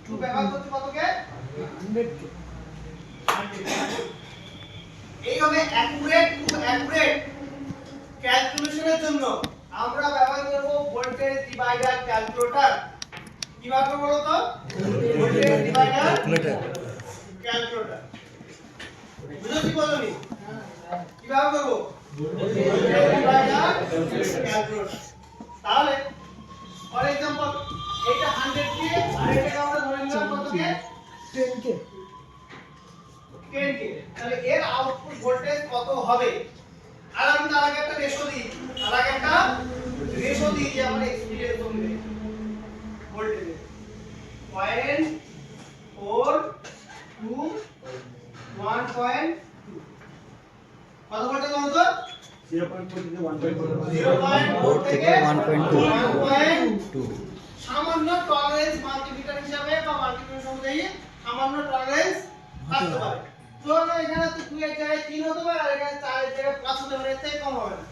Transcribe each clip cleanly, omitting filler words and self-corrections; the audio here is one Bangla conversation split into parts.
2 ব্যবহার করছি কতকে 100 কে এইভাবে অ্যাকুরেট ক্যালকুলেশনের জন্য আমরা ব্যবহার করব ভোল্টেজ ডিভাইডার ক্যালকুলেটর। কিভাবে বলো তো ভোল্টেজ ডিভাইডার ক্যালকুলেটর বুঝছো কি বলনি কিভাবে করব ভোল্টেজ ডিভাইডার ক্যালকুলেটর। তাহলে ফর एग्जांपल এটা 100 কে আর এটাকে আমরা ধরে নিলাম কতকে 10 কে তাহলে এর আউটপুট ভোল্টেজ কত হবে। আর আমি তার আগে একটা রেশিও দিই যে আমার এক্সপিরিয়েন্স অনুযায়ী ভোল্টেজ 0.4 to 1.2 কত ভোল্টেজ বলো তো 0.4 থেকে 1.2 সামান্য টলারেন্স মাল্টিমিটার হিসাবে বা মাল্টিমিটার অনুযায়ী সামান্য টলারেন্স থাকতে পারে। ধরো এখানে তো 2 এর জায়গায় 3 হতে পারে আর এখানে 4 এর জায়গায় 5 হতে পারে, এর থেকে কম হবে না।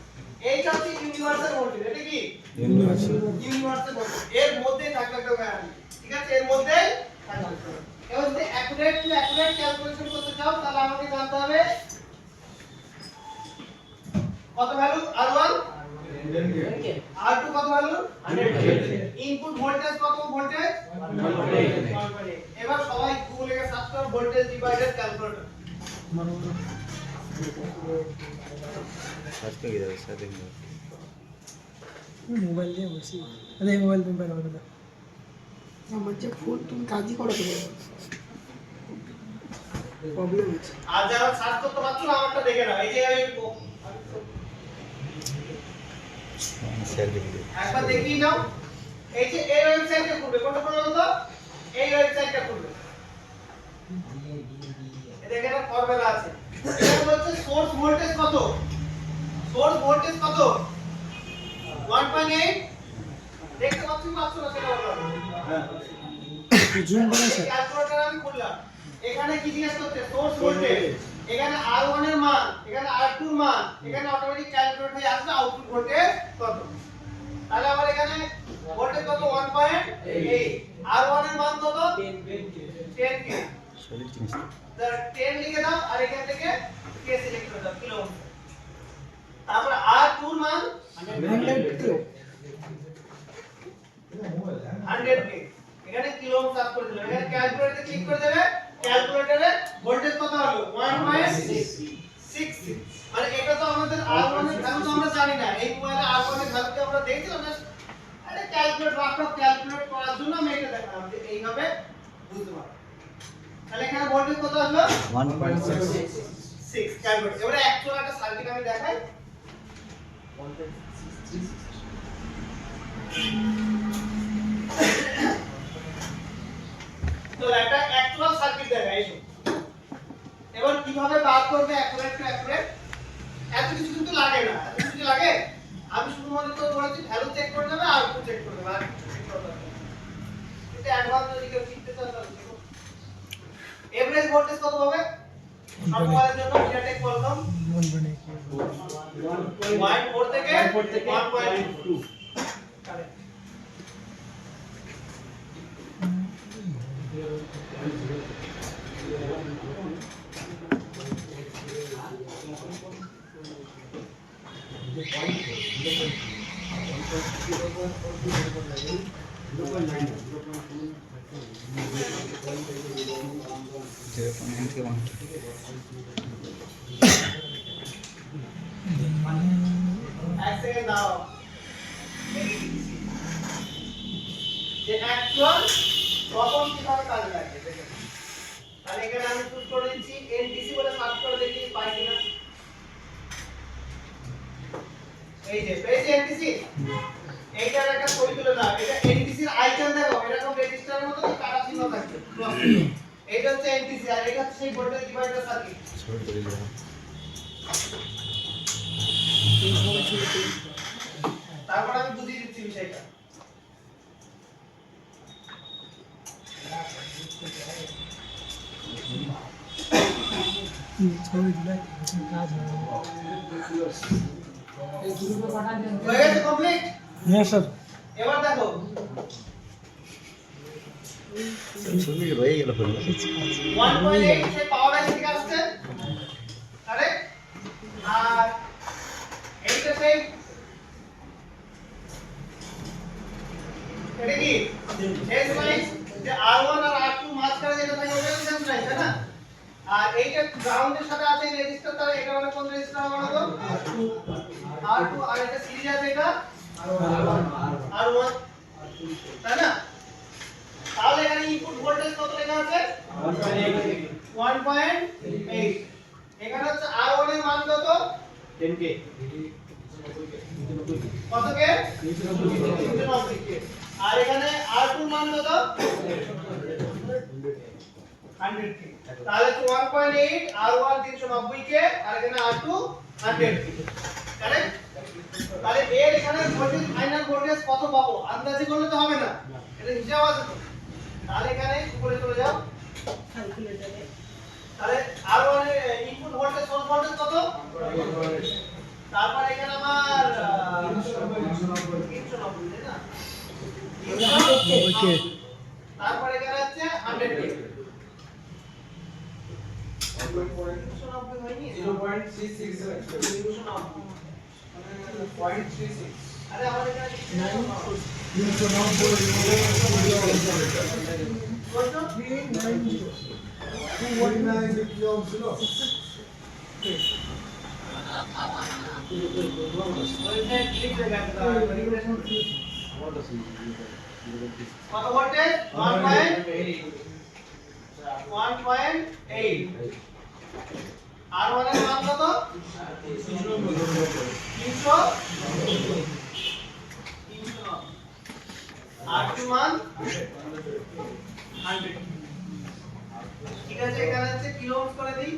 এইটা হচ্ছে ইউনিভার্সাল ভোল্টেজ। এটা কি ইউনিভার্সাল ভোল্টেজ এর মধ্যেই থাকবে একটা ভ্যালু, ঠিক আছে, এর মধ্যেই থাকবে। এবার যদি অ্যাকুরেট ক্যালকুলেশন করতে চাও তাহলে আমাকে জানতে হবে কত ভ্যালু R1 R2 কত ভ্যালু 100 ইনপুট ভোল্টেজ কত ভোল্টেজ 1.8। এবার সবাই গুগলে গিয়ে সার্চ করো ভোল্টেজ ডিভাইডার ক্যালকুলেটর। সার্চ করে যাবে সাথে মোবাইল দিয়ে বসি আরে মোবাইল তুমি বানাও না আমার যে ফোন তুমি কাজই করো তো প্রবলেম আছে। আর যারা সার্চ করতে পারছো না আমারটা দেখে নাও। এই যে একবার দেখিয়ে নাও। এই যে এই ওয়েবসাইটটা খুলবে, কোনটা খুলবে বলো তো এই ওয়েবসাইটটা খুলবে। এই দেখেন একটা ফর্মুলা আছে। এটা হচ্ছে সোর্স ভোল্টেজ কত 1.8 দেখতে পাচ্ছেন না সেটা বলো। হ্যাঁ জুম বানাইছে ক্যালকুলেটর আমি খুললাম, এখানে কি জিজ্ঞেস করতে সোর্স ভোল্টেজ, এখানে R1 এর মান, এখানে R2 এর মান, এখানে অটোমেটিক ক্যালকুলেট হয়ে আসবে আউটপুট ভোল্টেজ কত। তাহলে আমার এখানে ভোল্টেজ কত 1.8, R1 এর মান কত 10 কে সলিড জিনিস 10 লিখে দাও আর এখান থেকে কে সিলেক্ট করে দাও কিলো ওহম। তারপর R2 এর মান 100 কিলো 100 কে এখানে কিলো ওহম সার্চ করে দিলে এখানে ক্যালকুলেটরে ক্লিক করে দেবে। ক্যালকুলেটরে ভোল্টেজ কত হলো 1.6। মানে এটা তো আমাদের R1 এর ভ্যালু তো আমরা জানি না, এই মোবাইলে R1 এর ভ্যালু আমরা দেখছিলাম না। আরে ক্যালকুলেটর আপনারা ক্যালকুলেট করার জন্য আমি এটা দেখালাম যে এইভাবে বুঝতে পারবেন। তাহলে এখানে ভোল্টেজ কত আসলো 1.6 ক্যালকুলেটর। এবারে অ্যাকচুয়াল একটা সার্কিট আমি দেখাই। তো এটা অ্যাকচুয়াল সার্কিট দেখাই। এবার কিভাবে বার করবে অ্যাকুরেট টু অ্যাকুরেট, এত কিছু কিন্তু লাগে না। এত কিছু লাগে আমি শুধুমাত্র বলেছি ভ্যালু চেক করে দেবে আর আউটপুট চেক করে দেবে আর চেক করতে হবে। এটা অ্যাডভান্স যদি কেউ শিখতে চান তাহলে শিখুন। এভারেজ ভোল্টেজ কত হবে সব মোবাইলের জন্য মিটারটেক বললাম 1.4 থেকে 1.2 কারেক্ট। যে অ্যাকচুয়াল তখন কিভাবে কাজে লাগে দেখেন। তাহলে এখানে আমি চুজ করে দিচ্ছি এনটিসি বলে সার্চ করে দেখি পাই কিনা। এই যে পেয়েছি এনটিসি। এইটার একটা ছবি তুলে দাও। এটা এনটিসি এর আইকন দেখো, এরকম রেজিস্টারের মতো কাটা চিহ্ন থাকবে। এইটা হচ্ছে এনটিসি আর এটা হচ্ছে সেই ভোল্টেজ ডিভাইডার সার্কিট। তারপর আমি বুঝিয়ে দিচ্ছি বিষয়টা। ছবি দিলাই কাজ হয় এই গ্রুপে পাঠান দেন। হয়ে গেছে কমপ্লিট? হ্যাঁ স্যার। এবার দেখো 1.8 সেই পাওয়ার লাইন থেকে আসছে, কারেক্ট? আর এইটা সেই এটা কি এস লাইন, যে R1 আর R2 মাঝখানে যেটা থাকে ওটা সেন্স লাইন, তাই না? আর এইটা গ্রাউন্ডের সাথে আছে রেজিস্টার, তাহলে এটা মানে কোন রেজিস্টার হবে বলো তো? R2 আর এটা সিরিজ আছে, এটা R1, তাই না? তাহলে এখানে ইনপুট ভোল্টেজ কত লেখা আছে? 1.8। এখানে হচ্ছে R1 এর মান কত? 10k। কত কে? 390 কে। আর এখানে R2 এর মান কত? 100 কে। তাহলে 1.8 R1 390 কে, আর এখানে R2 100 কে, কারেক্ট? তাহলে এর এখানে ভোল্টেজ, ফাইনাল ভোল্টেজ কত পাবো আন্দাজে করলে তো হবে না, এটা হিসাব আছে তো। তাহলে এখানে উপরে চলে যাও ক্যালকুলেটরে, তাহলে R1 এর ইনপুট ভোল্টেজ, সোর্স ভোল্টেজ কত? তারপর এখানে আমার 390, তাই না? 390 কে। তারপর এখানে আছে 100 কে। 390 হয়নি? 0.36 0.36। আরে আমাদের এখানে 1.8 R1 এর মান কত? 300। R2 মান 100। ঠিক আছে, এখানে হচ্ছে কিলো ওহমস করে দিই।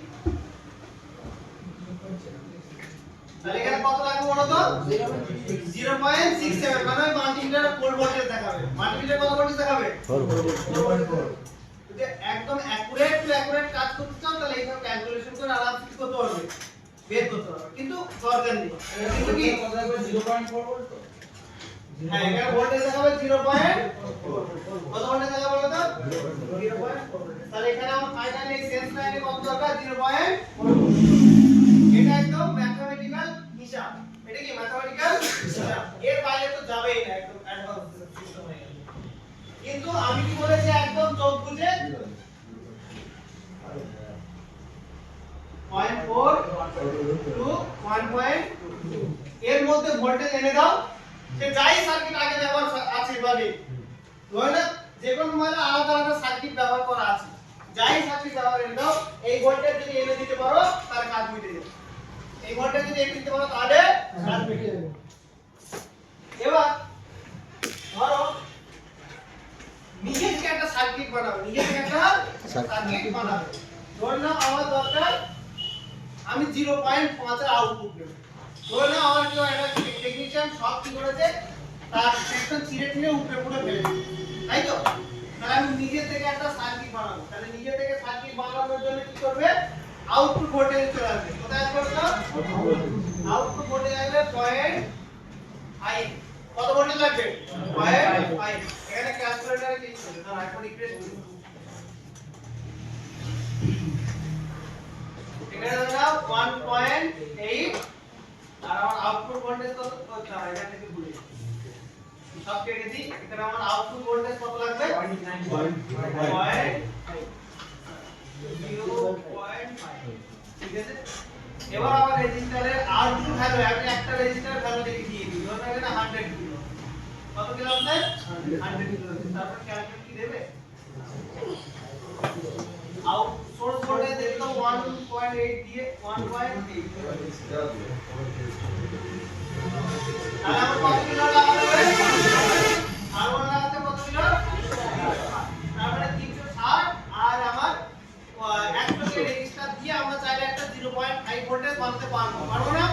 তাহলে এখানে কত লাগবে বলো তো? 0.67, মানে মাল্টিমিটার 4 ভোল্টেজ দেখাবে। মাল্টিমিটার কত ভোল্টেজ দেখাবে? 4 ভোল্টেজ। যদি একদম অ্যাকুরেট টু অ্যাকুরেট কাজ করতে চাও তাহলে এইভাবে ক্যালকুলেশন করে আরামসে কি করতে পারবে, বের করতে পারবে, কিন্তু দরকার নেই। কিন্তু কি 0.4 ভোল্ট তো? হ্যাঁ, এখানে ভোল্টেজ দেখাবে 0.4। কত ভোল্টেজ দেখাবে বলো তো? 0.4। তাহলে এখানে আমার ফাইনালি সেন্স লাইনে কত দরকার? 0.4। এটা একদম ম্যাথমেটিক্যাল হিসাব। এটা কি ম্যাথমেটিক্যাল হিসাব, এর বাইরে তো যাবেই না, একদম অ্যাডভান্স সিস্টেম হয়ে গেল। কিন্তু আমি কি বলেছি, একদম চোখ বুঝে 0.4 টু 1.2 এর মধ্যে ভোল্টেজ এনে দাও। যে যাই সার্কিট আগে ব্যবহার আছে মানে ধরে না, যে কোন মানে আলাদা আলাদা সার্কিট ব্যবহার করা আছে, যাই সার্কিট ব্যবহার এনে দাও, এই ভোল্টেজ যদি এনে দিতে পারো তাহলে কাজ মিটে যাবে। এই ভোল্টেজ যদি এনে দিতে পারো তাহলে কাজ মিটে যাবে। এবার ধরো নিজে থেকে একটা সার্কিট বানাবো, নিজে থেকে একটা সার্কিট বানাবো। ধরে নাও আমার দরকার, আমি 0.5 এর আউটপুট নেব। ধরে নাও আমার কেউ একটা টেকনিশিয়ান সব কি করেছে, তার সেকশন ছিঁড়ে উপরে পুরো ফেলে দিয়েছে, তাই তো? তাহলে আমি নিজে থেকে একটা সার্কিট বানাবো। তাহলে নিজে থেকে সার্কিট বানানোর জন্য কি করবে? আউটপুট ভোল্টেজ চলে আসবে। কোথায় আসবে ওটা? আউটপুট ভোল্টেজ আসবে 0.5। কত ভোল্টেজ লাগবে? 0.5। এখানে ক্যালকুলেটরে কি করবে? তাহলে এখন রিফ্রেশ করি। এখানে দাও 1.8 আর আমার আউটপুট ভোল্টেজ কত? এখান থেকে ভুলে সব কেটে দিই। এখানে আমার আউটপুট ভোল্টেজ কত লাগবে? 0.5। ঠিক আছে, এবার আমার রেজিস্টারের R2 ভ্যালু, আমি একটা রেজিস্টার ভ্যালু লিখে দিয়ে দিই। ধরুন এখানে 100 কিলো। কত কিলো আছে? 100 কিলো। তারপর ক্যালকুলেট কি দেবে? আউট সোর্স ভোল্টেজ দেবে তো 1.8 দিয়ে 1.8। তাহলে আমার কত কিলো লাগাতে হবে? R1 লাগাতে কত কিলো? তারপরে 360। আর আমার 100 কে রেজিস্টার দিয়ে আমরা চাইলে একটা 0.5 ভোল্টেজ বানাতে পারবো, পারবো না?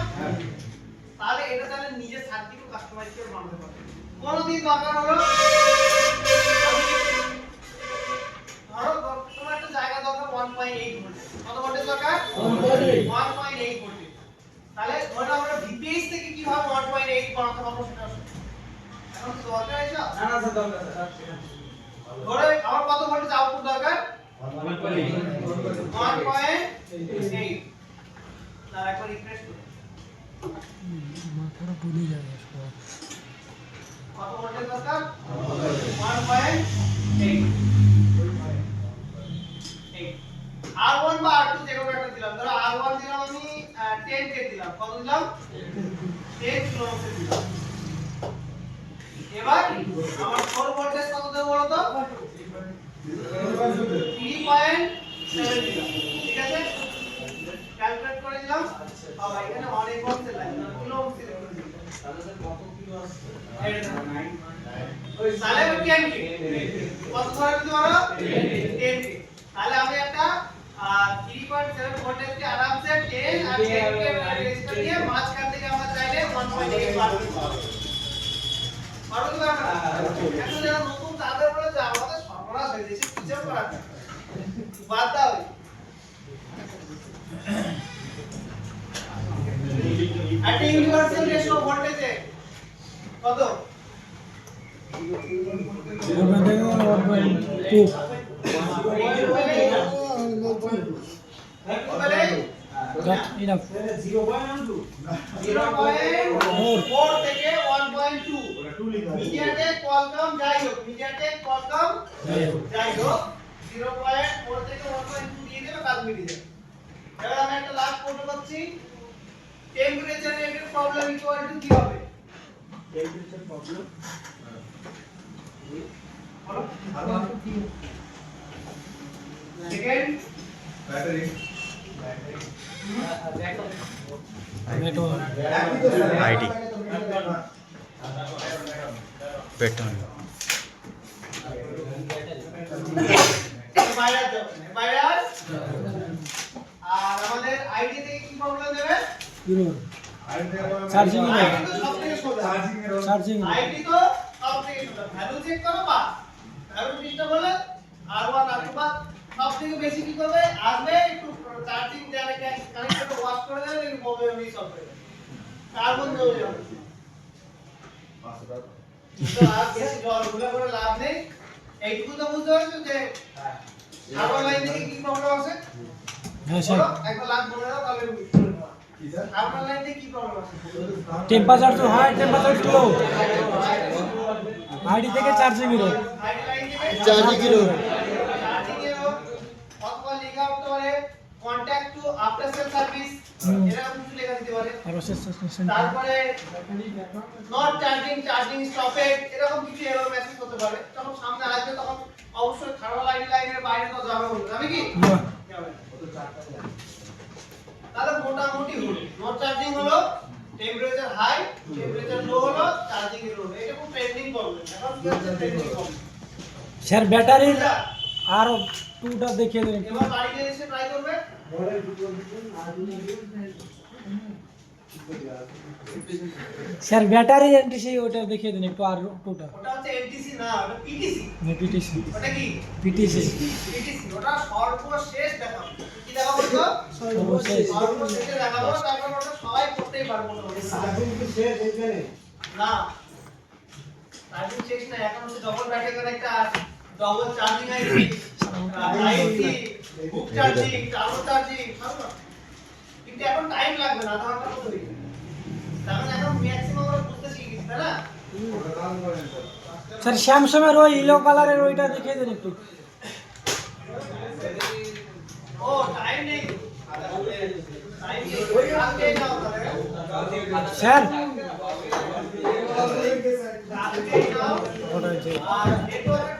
তাহলে এটা তাহলে নিজে সার্কিটও কাস্টমাইজ করে বানাতে পারবো। কোনদিন দরকার হলো ধরো তোমার একটা জায়গা দরকার 1.8 ভোল্টেজ। কত ভোল্টেজ দরকার? 1.8 ভোল্টেজ। তাহলে ধরো আমরা ভিপিএস থেকে কিভাবে 1.8 বানাতে পারবো সেটা এখন কি দরকার আছে? না না স্যার, দরকার স্যার। ধরো আমার কত 1.8 তার একবার রিফ্রেশ করুন মাথাটা ভুলে যাবে সব। কত ভোল্টেজ দরকার 1.8 R1 বা R2 যে কোনো একটা দিলাম ধরো R1 দিলাম আমি 10 কে দিলাম কত দিলাম 10 কিলো ওহম দিলাম এবার আমার 4 ভোল্টেজ কত দেব বলো তো 3.7 দিলাম ঠিক আছে ক্যালকুলেট করে দিলাম বাবা এখানে অনেক ohm line kilo ohm select করে দিলাম কত কিলো আসছে ওই সালে 10 কে কত ধরে দিতে পারো 10 কে তাহলে আমি একটা 3.7 ভোল্টেজ কে আরামসে 10 আর 10 কে রেজিস্টার দিয়ে মাঝখান থেকে আমরা চাইলে 1.8 বার দিতে পারবো পারবো কি পারবো না এখন যারা নতুন তাদের বলে যে আমাদের সর্বনাশ হয়ে গেছে কিছু করার নেই বাদ দাও একটা ইউনিভার্সাল রেশিও ভোল্টেজে কত আমরা দেখো 1.2 got enough 0.4 থেকে 1.2 মিডিয়াটেক কোয়ালকম যাই হোক মিডিয়াটেক কোয়ালকম যাই হোক 0.4 থেকে 1.2 দিয়ে দেবে কাজ মিটে যাবে এবার আমি একটা লাস্ট কোড করছি টেম্পারেচার রেটের প্রবলেম ইকুয়াল টু কি হবে temperature problem second battery ID petrol বাইরার আর আমাদের আইডি থেকে কি প্রবলেম দেবে চার্জিং আইডি তো সবথেকে সোজা চার্জিং আইডি তো সবথেকে সোজা ভ্যালু চেক করো বা ভ্যালু ডিস্টার্ব হলে R1 R2 বা সবথেকে বেশি কি করবে আসবে একটু চার্জিং যারা কানেক্টর ওয়াশ করে দেবে একটু প্রবলেম মিস হবে কার্বন হয়ে যাবে তো আর বেশি জলগুলো করে লাভ নেই এইটুকু তো বুঝতে পারছো যে কার্বন লাইন থেকে কি প্রবলেম আছে হ্যাঁ স্যার একবার লাভ বলে দাও তাহলে কি স্যার কার্বন লাইন থেকে কি প্রবলেম আছে টেম্পারেচার তো হাই টেম্পারেচার লো আইডি থেকে চার্জিং এর আইডি লাইন থেকে চার্জিং এর চার্জিং এর অথবা লেখা হতে পারে contact to after sale service এরকম কিছু লেখা দিতে পারে আর সেশন তারপরে নট চার্জিং চার্জিং স্টপেজ এরকম কিছু এরর মেসেজ করতে পারে যখন সামনে আসবে তখন অবশ্যই থার্মাল লাইনের বাইরে তো যাবে বলবে যাবে কি যাবে তাহলে মোটামুটি হলো নট চার্জিং হলো টেম্পারেচার হাই টেম্পারেচার লো হলো চার্জিং এর লো এটা খুব ট্রেন্ডিং প্রবলেম এখন কি হচ্ছে ট্রেন্ডিং প্রবলেম স্যার ব্যাটারির আর টুটা দেখিয়ে দিন একটু এবার বাড়িতে এসে ট্রাই করবে স্যার ব্যাটারি এনটিসি ওটা দেখিয়ে দিন একটু আর টুটা ওটা হচ্ছে এনটিসি না ওটা পিটিসি পিটিসি ওটা কি পিটিসি পিটিসি ওটা সর্বশেষ দেখাবো কি দেখাবো তো সর্বশেষ সর্বশেষে দেখাবো তারপর ওটা সবাই করতেই পারবো না চার্জিং শেষ না এখন হচ্ছে double battery connector double charging IC IC book charging turbo charging কিন্তু এখন টাইম লাগবে না আধা ঘন্টা মতো হয়ে যাবে তাহলে এখন ম্যাক্সিমাম আমরা বুঝতে শিখে গেছি তাই না স্যার স্যামসাংয়ের ওই ইলো কালারের ওইটা দেখিয়ে দিন একটু ও টাইম নেই টাইম নেই ওই আগে যাও তাহলে স্যার আগে যাও ওটা হচ্ছে আর নেটওয়ার্ক